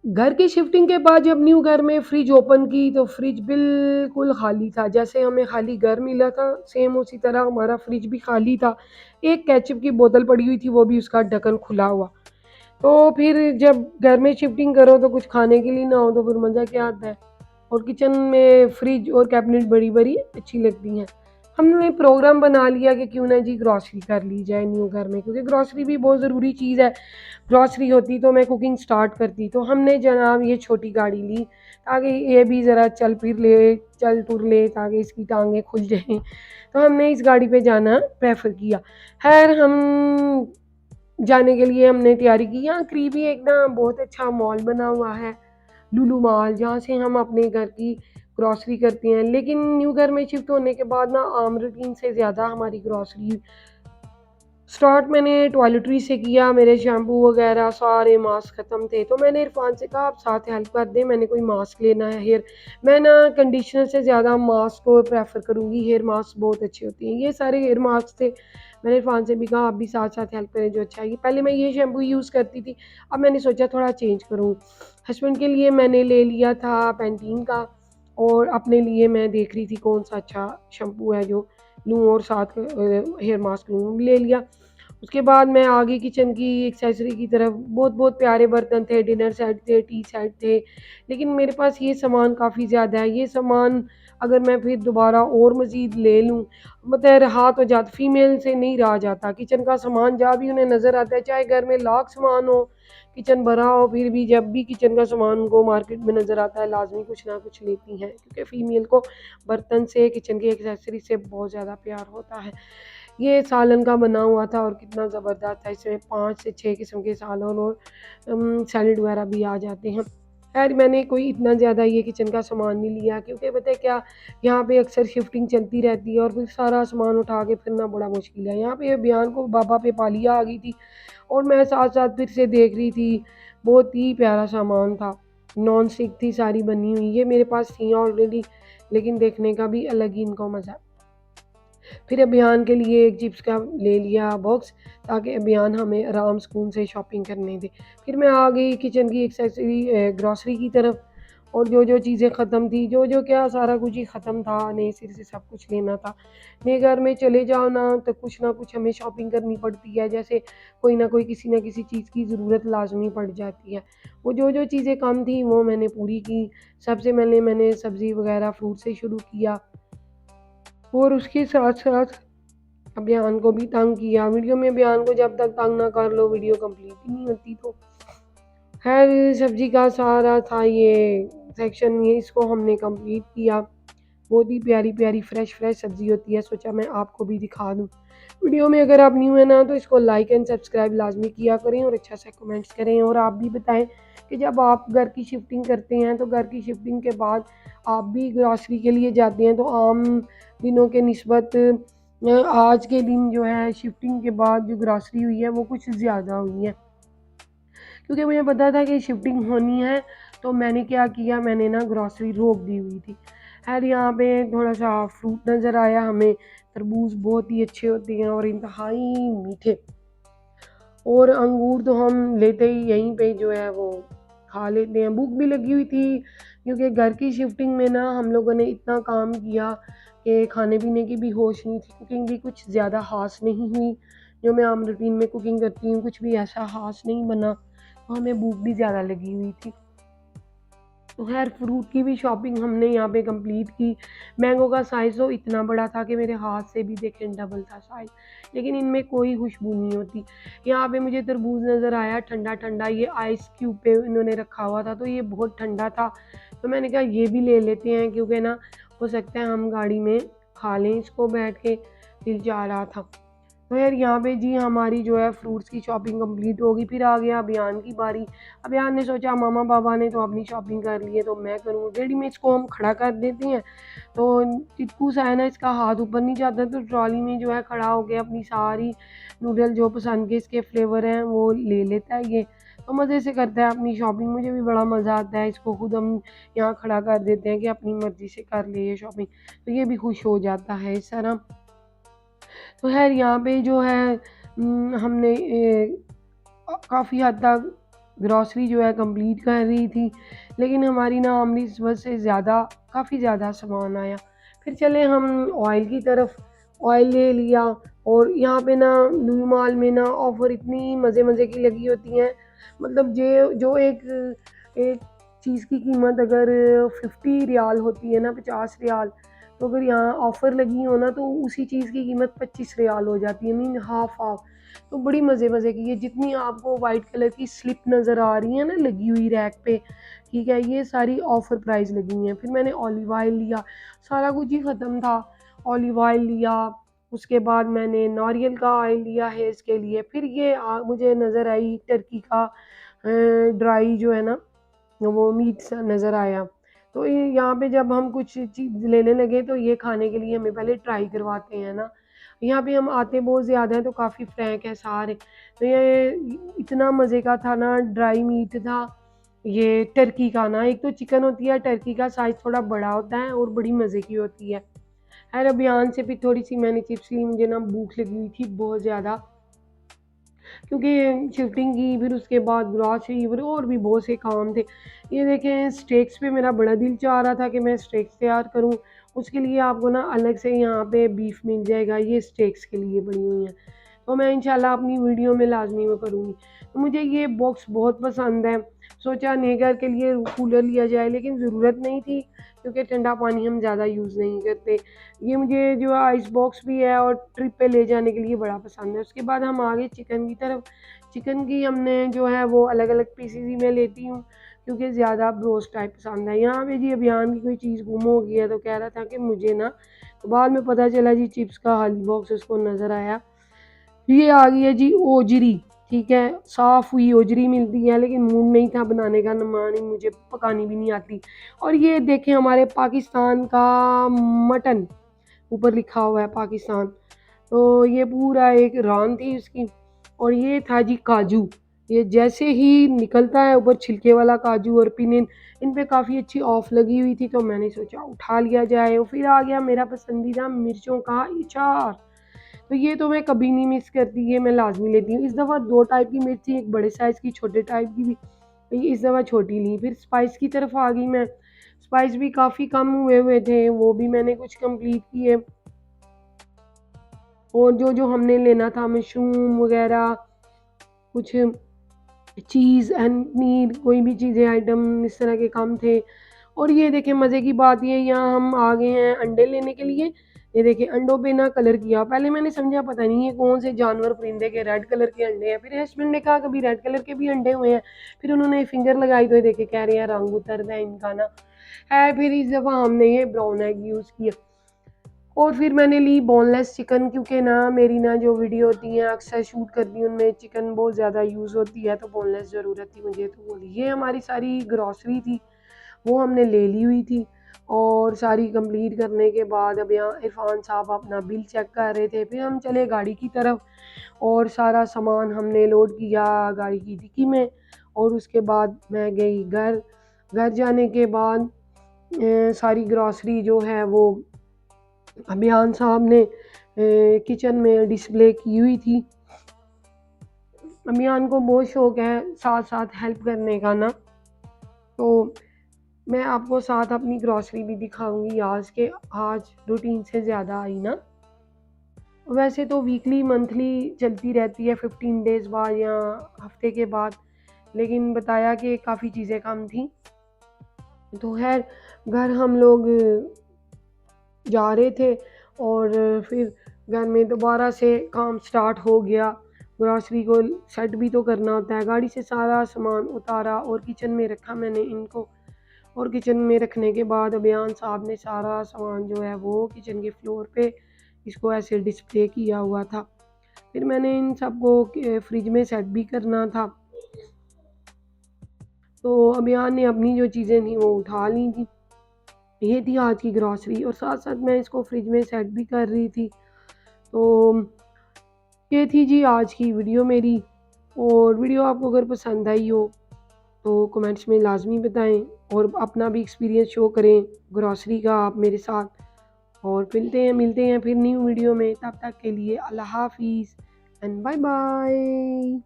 घर की शिफ्टिंग के बाद जब न्यू घर में फ्रिज ओपन की तो फ्रिज बिल्कुल खाली था। जैसे हमें खाली घर मिला था सेम उसी तरह हमारा फ्रिज भी खाली था। एक केचप की बोतल पड़ी हुई थी, वो भी उसका ढक्कन खुला हुआ। तो फिर जब घर में शिफ्टिंग करो तो कुछ खाने के लिए ना हो तो फिर मज़ा क्या आता है। और किचन में फ्रिज और कैबिनेट बड़ी बड़ी अच्छी लगती हैं। हमने प्रोग्राम बना लिया कि क्यों ना जी ग्रॉसरी कर ली जाए न्यू घर में, क्योंकि ग्रॉसरी भी बहुत ज़रूरी चीज़ है। ग्रॉसरी होती तो मैं कुकिंग स्टार्ट करती। तो हमने जनाब ये छोटी गाड़ी ली ताकि ये भी ज़रा चल फिर ले, चल टुर ले, ताकि इसकी टांगें खुल जाएं। तो हमने इस गाड़ी पे जाना प्रेफर किया। खैर हम जाने के लिए हमने तैयारी की। यहाँ करीब ही एक ना बहुत अच्छा मॉल बना हुआ है, लुलु मॉल, जहाँ से हम अपने घर की ग्रॉसरी करते हैं। लेकिन न्यू घर में शिफ्ट होने के बाद ना आम रूटीन से ज़्यादा हमारी ग्रॉसरी स्टार्ट मैंने टॉयलेटरी से किया। मेरे शैम्पू वगैरह सारे मास्क ख़त्म थे, तो मैंने इरफान से कहा आप साथ हेल्प कर दें, मैंने कोई मास्क लेना है हेयर। मैं ना कंडीशनर से ज़्यादा मास्क को प्रेफर करूँगी, हेयर मास्क बहुत अच्छे होते हैं। ये सारे हेयर मास्क थे। मैंने इरफान से भी कहा आप भी साथ साथ हेल्प करें जो अच्छा है। पहले मैं ये शैम्पू यूज़ करती थी, अब मैंने सोचा थोड़ा चेंज करूँ। हस्बैंड के लिए मैंने ले लिया था पैंटीन का, और अपने लिए मैं देख रही थी कौन सा अच्छा शैम्पू है जो लूँ और साथ हेयर मास्क लूँ, ले लिया। उसके बाद मैं आ गई किचन की एक्सेसरी की तरफ। बहुत बहुत प्यारे बर्तन थे, डिनर सेट थे, टी सेट थे। लेकिन मेरे पास ये सामान काफ़ी ज़्यादा है। ये सामान अगर मैं फिर दोबारा और मज़ीद ले लूँ, मतलब रहा तो जाता, फीमेल से नहीं रहा जाता। किचन का सामान जहाँ भी उन्हें नज़र आता है, चाहे घर में लाख सामान हो, किचन भरा हो, फिर भी जब भी किचन का सामान उनको मार्केट में नज़र आता है लाजमी कुछ ना कुछ लेती हैं, क्योंकि फ़ीमेल को बर्तन से, किचन की एक्सेसरी से बहुत ज़्यादा प्यार होता है। ये सालन का बना हुआ था और कितना ज़बरदस्त था। इसमें 5 से 6 किस्म के सालन और सैलेड वगैरह भी आ जाते हैं। खैर मैंने कोई इतना ज़्यादा ये किचन का सामान नहीं लिया, क्योंकि पता है क्या, यहाँ पे अक्सर शिफ्टिंग चलती रहती है और फिर सारा सामान उठा के फिरना बड़ा मुश्किल है। यहाँ पे बयान को बाबा पे पालिया आ गई थी और मैं साथ-साथ फिर से देख रही थी। बहुत ही प्यारा सामान था। नॉन स्टिक थी सारी बनी हुई। ये मेरे पास थी ऑलरेडी, लेकिन देखने का भी अलग ही इनको मज़ा। फिर अभियान के लिए एक चिप्स का ले लिया बॉक्स, ताकि अभियान हमें आराम सुकून से शॉपिंग करने दे। फिर मैं आ गई किचन की एक्सेसरी ग्रॉसरी की तरफ, और जो चीज़ें ख़त्म थी, जो क्या सारा कुछ ही ख़त्म था, नए सिरे से सब कुछ लेना था। नए घर में चले जाओ ना कुछ हमें शॉपिंग करनी पड़ती है। जैसे कोई ना कोई किसी न किसी चीज़ की ज़रूरत लाज़मी पड़ जाती है। वो जो चीज़ें कम थी वो मैंने पूरी की। सबसे पहले मैंने सब्ज़ी वग़ैरह फ्रूट से शुरू किया, और उसके साथ-साथ अभियान को भी तंग किया। वीडियो में अभियान को जब तक तंग ना कर लो वीडियो कंप्लीट ही नहीं होती। तो खैर सब्जी का सारा था ये सेक्शन, ये इसको हमने कंप्लीट किया। बहुत ही प्यारी प्यारी फ्रेश फ्रेश सब्जी होती है, सोचा मैं आपको भी दिखा दूँ। वीडियो में अगर आप न्यू है ना तो इसको लाइक एंड सब्सक्राइब लाजमी किया करें और अच्छा सा कमेंट्स करें। और आप भी बताएं कि जब आप घर की शिफ्टिंग करते हैं तो घर की शिफ्टिंग के बाद आप भी ग्रॉसरी के लिए जाते हैं तो आम दिनों के निस्बत आज के दिन जो है शिफ्टिंग के बाद जो ग्रॉसरी हुई है वो कुछ ज़्यादा हुई है, क्योंकि मुझे पता था कि शिफ्टिंग होनी है। तो मैंने क्या किया, मैंने ना ग्रॉसरी रोक दी हुई थी। खैर यहाँ पे थोड़ा सा फ्रूट नज़र आया हमें। तरबूज बहुत ही अच्छे होते हैं और इंतहाई मीठे, और अंगूर तो हम लेते ही यहीं पे जो है वो खा लेते हैं। भूख भी लगी हुई थी, क्योंकि घर की शिफ्टिंग में ना हम लोगों ने इतना काम किया कि खाने पीने की भी होश नहीं थी। कुकिंग भी कुछ ज़्यादा ख़ास नहीं हुई। जो मैं आम रूटीन में कुकिंग करती हूँ कुछ भी ऐसा ख़ास नहीं बना, तो हमें भूख भी ज़्यादा लगी हुई थी। तो खैर फ्रूट की भी शॉपिंग हमने यहाँ पे कंप्लीट की। मैंगो का साइज़ तो इतना बड़ा था कि मेरे हाथ से भी देखें डबल था साइज़, लेकिन इनमें कोई खुशबू नहीं होती। यहाँ पे मुझे तरबूज नज़र आया ठंडा ठंडा, ये आइस क्यूब पे इन्होंने रखा हुआ था तो ये बहुत ठंडा था। तो मैंने कहा ये भी ले लेते हैं, क्योंकि ना हो सकता है हम गाड़ी में खा लें इसको बैठ के, दिल चाह रहा था। तो यार यहाँ पे जी हमारी जो है फ्रूट्स की शॉपिंग कंप्लीट होगी। फिर आ गया अभियान की बारी। अभियान ने सोचा मामा पापा ने तो अपनी शॉपिंग कर ली है तो मैं करूँ। रेडी में इसको हम खड़ा कर देते हैं। तो चिक्कू सा है ना, इसका हाथ ऊपर नहीं जाता, तो ट्रॉली में जो है खड़ा हो गया, अपनी सारी नूडल जो पसंद के इसके फ्लेवर हैं वो ले लेता है ये। तो मज़े से करता है अपनी शॉपिंग, मुझे भी बड़ा मज़ा आता है। इसको खुद हम यहाँ खड़ा कर देते हैं कि अपनी मर्ज़ी से कर ले ये शॉपिंग, तो ये भी खुश हो जाता है इस तरह। तो खैर यहाँ पे जो है हमने काफ़ी हद तक ग्रॉसरी जो है कंप्लीट कर रही थी, लेकिन हमारी ना आमदी वजह से काफ़ी ज़्यादा सामान आया। फिर चले हम ऑयल की तरफ, ऑयल ले लिया। और यहाँ पे ना लुलु मॉल में ना ऑफ़र इतनी मज़े मज़े की लगी होती हैं, मतलब जो एक एक चीज़ की कीमत अगर 50 रियाल होती है ना, 50 रियाल, तो अगर यहाँ ऑफ़र लगी हो ना तो उसी चीज़ की कीमत 25 रियाल हो जाती है, मीन हाफ़ हाफ़। तो बड़ी मज़े मज़े की, ये जितनी आपको वाइट कलर की स्लिप नज़र आ रही है ना लगी हुई रैक पे, ठीक है, ये सारी ऑफ़र प्राइस लगी हैं। फिर मैंने ऑलिव ऑयल लिया, सारा कुछ ही ख़त्म था। ऑलिव ऑयल लिया, उसके बाद मैंने नारियल का ऑयल लिया है इसके लिए। फिर ये मुझे नज़र आई टर्की का ड्राई जो है ना वो मीट सा नज़र आया। तो ये यहाँ पे जब हम कुछ चीज़ लेने लगे तो ये खाने के लिए हमें पहले ट्राई करवाते हैं ना। यहाँ पे हम आते बहुत ज़्यादा हैं तो काफ़ी फ्रैंक है सारे। तो ये इतना मज़े का था ना, ड्राई मीट था ये टर्की का ना। एक तो चिकन होती है टर्की का, साइज़ थोड़ा बड़ा होता है और बड़ी मज़े की होती है। खैर अभियान से फिर थोड़ी सी मैंने चिप्स ली, मुझे ना भूख लगी हुई थी बहुत ज़्यादा, क्योंकि शिफ्टिंग की, फिर उसके बाद ग्रॉसरी, फिर और भी बहुत से काम थे। ये देखें स्टेक्स पे मेरा बड़ा दिल चाह रहा था कि मैं स्टेक्स तैयार करूँ। उसके लिए आपको ना अलग से यहाँ पे बीफ मिल जाएगा, ये स्टेक्स के लिए बनी हुई हैं। तो मैं इंशाल्लाह अपनी वीडियो में लाज़मी वो करूँगी। तो मुझे ये बॉक्स बहुत पसंद है। सोचा नेगर के लिए कूलर लिया जाए, लेकिन ज़रूरत नहीं थी क्योंकि ठंडा पानी हम ज़्यादा यूज़ नहीं करते। ये मुझे जो आइस बॉक्स भी है और ट्रिप पे ले जाने के लिए बड़ा पसंद है। उसके बाद हम आ गए चिकन की तरफ। चिकन की हमने जो है वो अलग-अलग पीसेज़ ही मैं लेती हूँ क्योंकि ज़्यादा ब्रोस्ट टाइप पसंद है। यहाँ पे जी अभियान की कोई चीज़ गुम हो गई है तो कह रहा था कि मुझे ना, तो बाद में पता चला जी चिप्स का खाली बॉक्स उसको नज़र आया। ये आ गई है जी ओजरी, ठीक है, साफ़ हुई ओजरी मिलती है, लेकिन मूड नहीं था बनाने का, न मुझे पकानी भी नहीं आती। और ये देखें हमारे पाकिस्तान का मटन, ऊपर लिखा हुआ है पाकिस्तान। तो ये पूरा एक रान थी उसकी। और ये था जी काजू। ये जैसे ही निकलता है ऊपर छिलके वाला काजू और पिनिन, इन पे काफ़ी अच्छी ऑफ लगी हुई थी तो मैंने सोचा उठा लिया जाए। और फिर आ गया मेरा पसंदीदा मिर्चों का अचार। तो ये तो मैं कभी नहीं मिस करती, ये मैं लाज़मी लेती हूँ। इस दफ़ा 2 टाइप की मिर्च थी, एक बड़े साइज़ की, छोटे टाइप की भी। इस दफ़ा छोटी ली। फिर स्पाइस की तरफ आ गई मैं। स्पाइस भी काफ़ी कम हुए हुए थे, वो भी मैंने कुछ कंप्लीट किए। और जो हमने लेना था मशरूम वग़ैरह, कुछ चीज़ एंड मीट, कोई भी चीज़ें आइटम इस तरह के कम थे। और ये देखें मज़े की बात ये, यहाँ हम आ गए हैं अंडे लेने के लिए। ये देखिए अंडों पे ना कलर किया, पहले मैंने समझा पता नहीं ये कौन से जानवर परिंदे के रेड कलर के अंडे हैं। फिर हस्बैंड ने कहा कभी रेड कलर के भी अंडे हुए हैं। फिर उन्होंने फिंगर लगाई तो ये देखे कह रहे हैं रंग उतर रहा है इनका ना। है फिर इस दफ़ा हमने ये ब्राउन एग यूज़ किया। और फिर मैंने ली बोनलेस चिकन, क्योंकि ना मेरी ना जो वीडियो होती हैं अक्सर शूट करती हूँ उनमें चिकन बहुत ज़्यादा यूज़ होती है, तो बोनलेस ज़रूरत थी मुझे। तो वो ये हमारी सारी ग्रॉसरी थी, वो हमने ले ली हुई थी। और सारी कंप्लीट करने के बाद अब यहाँ इरफान साहब अपना बिल चेक कर रहे थे। फिर हम चले गाड़ी की तरफ और सारा सामान हमने लोड किया गाड़ी की डिक्की में। और उसके बाद मैं गई घर। घर जाने के बाद सारी ग्रॉसरी जो है वो अभियान साहब ने किचन में डिस्प्ले की हुई थी। अभियान को बहुत शौक है साथ साथ हेल्प करने का ना, तो मैं आपको साथ अपनी ग्रॉसरी भी दिखाऊंगी आज के। आज रूटीन से ज़्यादा आई ना, वैसे तो वीकली मंथली चलती रहती है 15 डेज़ बाद या हफ्ते के बाद, लेकिन बताया कि काफ़ी चीज़ें कम थी। तो खैर घर हम लोग जा रहे थे और फिर घर में दोबारा से काम स्टार्ट हो गया। ग्रॉसरी को सेट भी तो करना होता है। गाड़ी से सारा सामान उतारा और किचन में रखा मैंने इनको। और किचन में रखने के बाद अभियान साहब ने सारा सामान जो है वो किचन के फ्लोर पे इसको ऐसे डिस्प्ले किया हुआ था। फिर मैंने इन सबको फ्रिज में सेट भी करना था, तो अभियान ने अपनी जो चीज़ें थी वो उठा ली थी। ये थी आज की ग्रॉसरी और साथ साथ मैं इसको फ्रिज में सेट भी कर रही थी। तो ये थी जी आज की वीडियो मेरी। और वीडियो आपको अगर पसंद आई हो तो कमेंट्स में लाजमी बताएं और अपना भी एक्सपीरियंस शो करें ग्रॉसरी का आप मेरे साथ। और मिलते हैं फिर न्यू वीडियो में। तब तक के लिए अल्लाह हाफिज़ एंड बाय बाय।